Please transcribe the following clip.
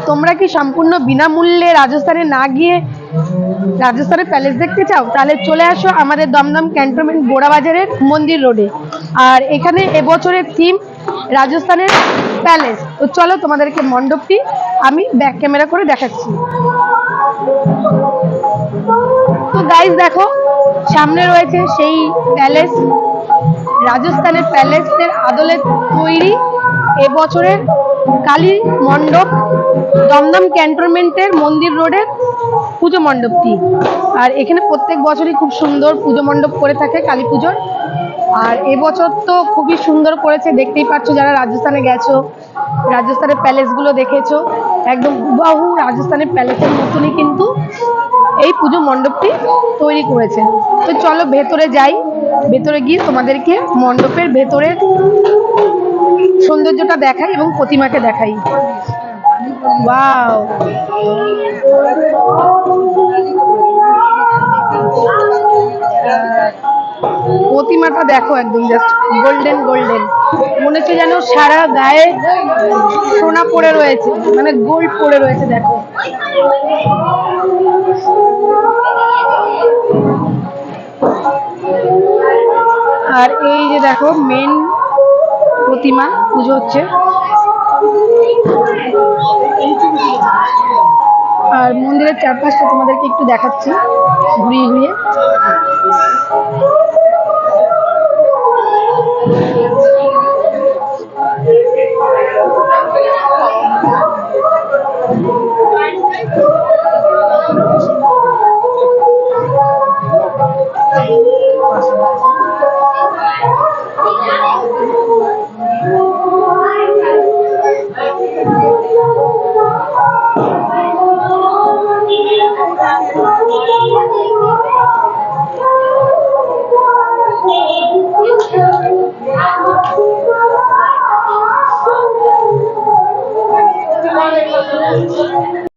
তোমরা কি সম্পূর্ণ বিনামূল্যে রাজস্থানে না গিয়ে রাজস্থানের প্যালেস দেখতে চাও? তাহলে চলে আসো আমাদের দমদম ক্যান্টনমেন্ট বোড়াবাজারের মন্দির রোডে। আর এখানে এবছরের থিম রাজস্থানের প্যালেস। তো চলো তোমাদেরকে মণ্ডপটি আমি ব্যাক ক্যামেরা করে দেখাচ্ছি। তো গাইস দেখো, সামনে রয়েছে সেই প্যালেস, রাজস্থানের প্যালেসের আদলে তৈরি এবছরের কালী মণ্ডপ, দমদম ক্যান্টনমেন্টের মন্দির রোডের পুজো মণ্ডপটি। আর এখানে প্রত্যেক বছরই খুব সুন্দর পুজো মণ্ডপ করে থাকে কালী পুজোর। আর এবছর তো খুবই সুন্দর করেছে, দেখতেই পাচ্ছ যারা রাজস্থানে গেছো, রাজস্থানের প্যালেসগুলো দেখেছো, একদম হুবহু রাজস্থানের প্যালেসের মতনই কিন্তু এই পুজো মণ্ডপটি তৈরি করেছে। তো চলো ভেতরে যাই, ভেতরে গিয়ে তোমাদেরকে মণ্ডপের ভেতরের সৌন্দর্যটা দেখাই এবং প্রতিমাকে দেখাই। ওয়াও, প্রতিমাটা দেখো, একদম জাস্ট গোল্ডেন গোল্ডেন, মনে হচ্ছে যেন সারা গায়ে সোনা পড়ে রয়েছে, মানে গোল্ড পড়ে রয়েছে। দেখো আর এই যে দেখো মেন প্রতিমা পুজো হচ্ছে। আর মন্দিরের চারপাশটা তোমাদেরকে একটু দেখাচ্ছি ঘুরিয়ে ঘুরিয়ে।